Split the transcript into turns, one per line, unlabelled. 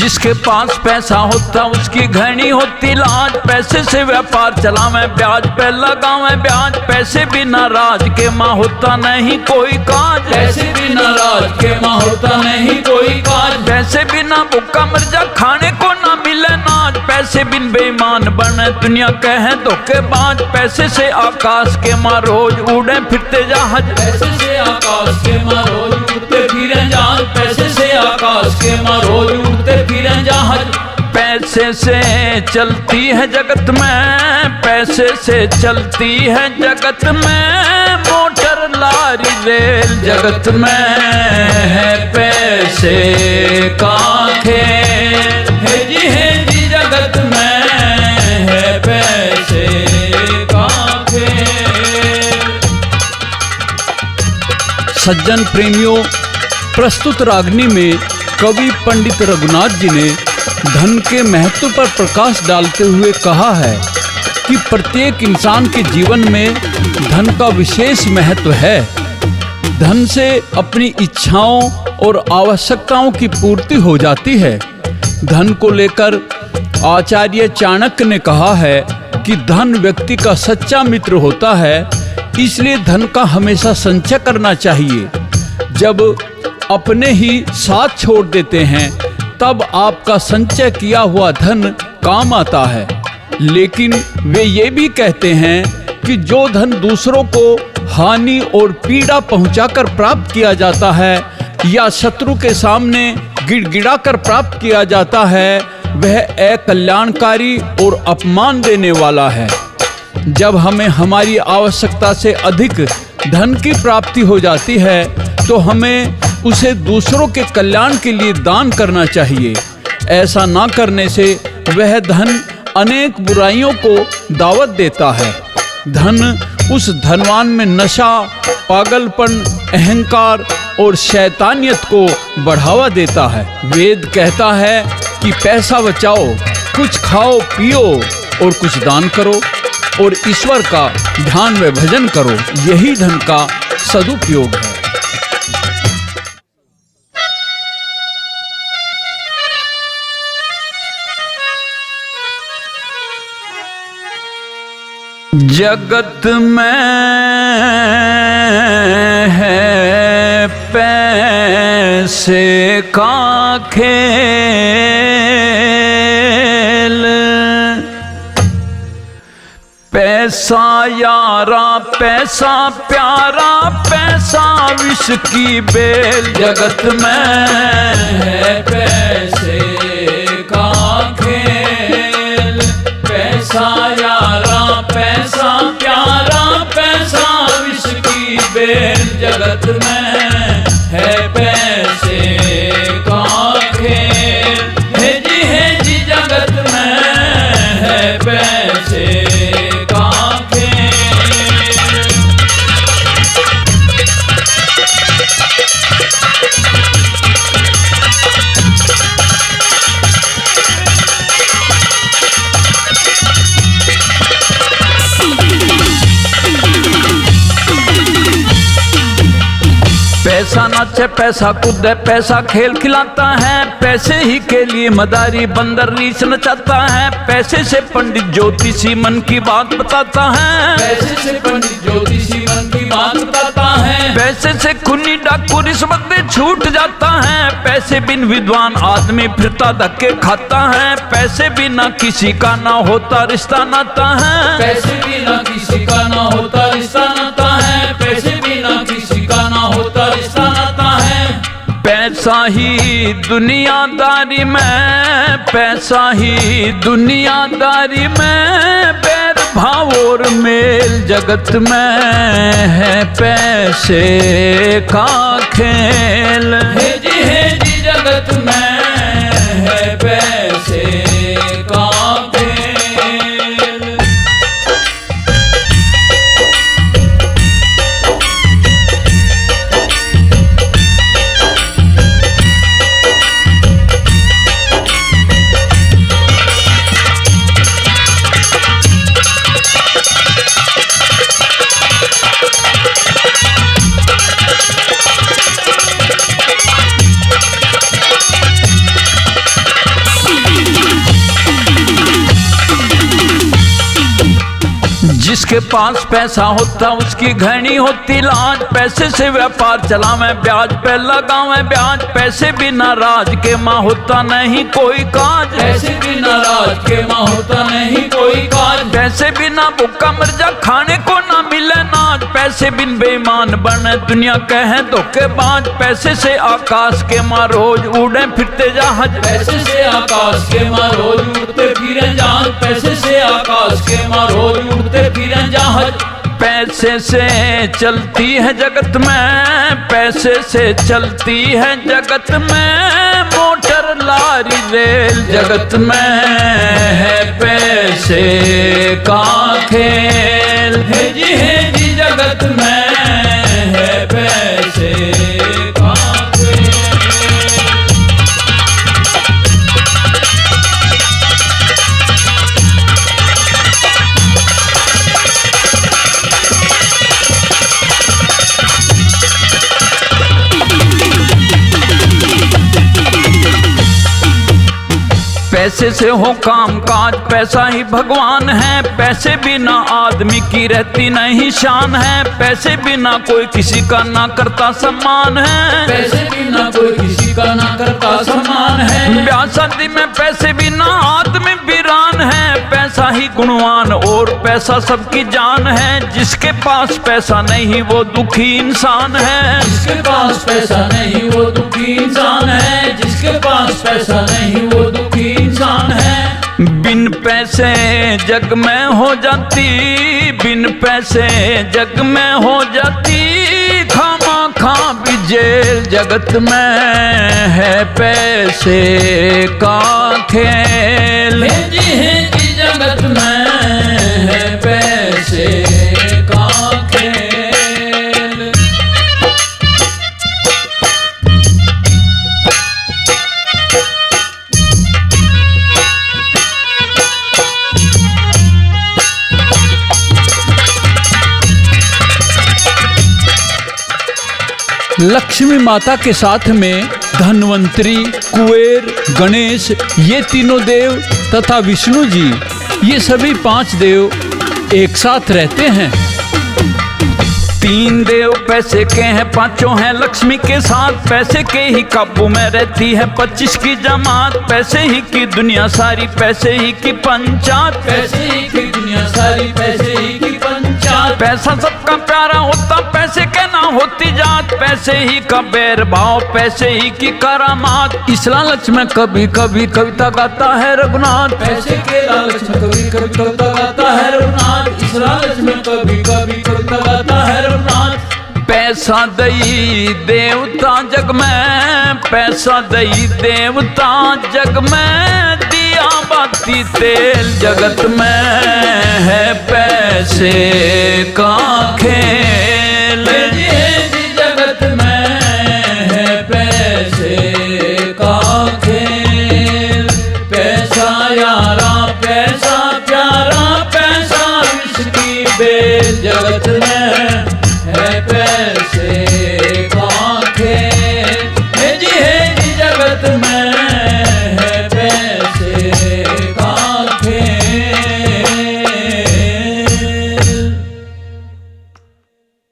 जिसके पास पैसा होता उसकी घनी होती लाज, पैसे से व्यापार चलावे ब्याज पे लगावे ब्याज, पैसे बिना राज के माँ होता नहीं कोई काज, पैसे बिना राज के माँ होता नहीं कोई काज, पैसे बिना भूखा मर जा खाने को ना मिले नाज, पैसे बिन बेईमान बने दुनिया कहे धोखेबाज, पैसे से आकाश के माँ रोज उड़े फिरते जहाज, पैसे से आकाश के माँ रोज उड़ते फिरे जहाज, पैसे से आकाश के माँ रोज उड़ते फिरे जहाज, पैसे से चलती है जगत में, पैसे से चलती है जगत में, मोटर लारी रेल जगत में है पैसे का खेल, है जी जगत में है पैसे का खेल। सज्जन प्रेमियों, प्रस्तुत रागनी में कवि पंडित रघुनाथ जी ने धन के महत्व पर प्रकाश डालते हुए कहा है कि प्रत्येक इंसान के जीवन में धन का विशेष महत्व है। धन से अपनी इच्छाओं और आवश्यकताओं की पूर्ति हो जाती है। धन को लेकर आचार्य चाणक्य ने कहा है कि धन व्यक्ति का सच्चा मित्र होता है, इसलिए धन का हमेशा संचय करना चाहिए। जब अपने ही साथ छोड़ देते हैं तब आपका संचय किया हुआ धन काम आता है। लेकिन वे ये भी कहते हैं कि जो धन दूसरों को हानि और पीड़ा पहुंचाकर प्राप्त किया जाता है या शत्रु के सामने गिड़गिड़ाकर प्राप्त किया जाता है, वह अकल्याणकारी और अपमान देने वाला है। जब हमें हमारी आवश्यकता से अधिक धन की प्राप्ति हो जाती है तो हमें उसे दूसरों के कल्याण के लिए दान करना चाहिए। ऐसा ना करने से वह धन अनेक बुराइयों को दावत देता है। धन उस धनवान में नशा, पागलपन, अहंकार और शैतानियत को बढ़ावा देता है। वेद कहता है कि पैसा बचाओ, कुछ खाओ पियो और कुछ दान करो और ईश्वर का ध्यान व भजन करो, यही धन का सदुपयोग है। जगत में है पैसे का खेल, पैसा यारा पैसा प्यारा, पैसा विष की बेल, जगत में है पैसे का खेल, पैसा यारा पैसा प्यारा, पैसा विष की बेल, जगत में है पैसे का खेल, है जी जगत में है पैसे का खेल। पैसा नाचे पैसा कूदे, पैसा खेल खिलाता है, पैसे ही के लिए मदारी बंदर रीछ नचाता है, पैसे से पंडित ज्योतिषी मन की बात बताता है, पैसे से पंडित ज्योतिषी मन की बात बताता है, पैसे से खूनी डाकू रिश्वत दे छूट जाता है, पैसे बिन विद्वान आदमी फिरता धक्के खाता है, पैसे बिना किसी का ना होता रिश्ता नाता है, पैसे बिना किसी का ना होता रिश्ता नाता है, पैसे बिना किसी का ना होता रिश्ता नाता है। पैसा ही दुनियादारी में, पैसा ही दुनियादारी में, बैर भाव और मेल, जगत में है पैसे का खेल, है जी जगत में है पैसे का खेल। जिसके पास पैसा होता उसकी घनी होती लाज, पैसे से व्यापार चलावे ब्याज पे लगावे ब्याज, पैसे बिना राज के माँ होता नहीं कोई काज, पैसे बिना राज के माँ होता नहीं कोई काज, पैसे बिना भूखा मर जा खाने को ना मिले नाज, पैसे बिन बेईमान बने दुनिया कहे धोखेबाज, पैसे से आकाश के माँ रोज उड़े फिरते जहाज, पैसे से आकाश के माँ रोज उड़ते फिरे जहाज, पैसे से आकाश के माँ रोज उड़ते फिरे जहाज, पैसे से चलती है जगत में, पैसे से चलती है जगत में, मोटर लारी रेल जगत में है पैसे का खेल, है जी जगत में है पैसे का खेल। पैसे से हो काम काज, पैसा ही भगवान है, पैसे बिना आदमी की रहती नहीं शान है, पैसे बिना कोई किसी का ना करता सम्मान है, पैसे बिना कोई किसी का ना करता सम्मान है, ब्याह शादी में पैसे बिना आदमी वीरान है, पैसा ही गुणवान और पैसा सबकी जान है, जिसके पास पैसा नहीं वो दुखी इंसान है, जिसके पास पैसा नहीं वो दुखी इंसान है, जिसके पास पैसा नहीं वो दुखी इंसान है। बिन पैसे जग में हो जाती, बिन पैसे जग में हो जाती, खामा खा भी जेल जगत में है पैसे का खेल, है जी जगत में है पैसे का खेल। लक्ष्मी माता के साथ में धन्वंतरी, कुबेर, गणेश ये तीनों देव तथा विष्णु जी ये सभी 5 देव एक साथ रहते हैं। 3 देव पैसे के हैं, 5 हैं लक्ष्मी के साथ, पैसे के ही काबू में रहती है 25 की जमात, पैसे ही की दुनिया सारी, पैसे ही की पंचायत, पैसे ही की दुनिया सारी, पैसे ही की पंचायत, पैसा सबका प्यारा होता, पैसे के ना होती जात, पैसे ही का बैर भाव, पैसे ही की करामात, इस लालच में कभी कभी कविता गाता है रघुनाथ, पैसे के लालच में कभी कभी कविता गाता है रघुनाथ, इस लालच में कभी कभी कविता गाता है रघुनाथ। पैसा दई देवता जग में, पैसा दई देवता जग में, दिया बाती तेल जगत में है पैसे का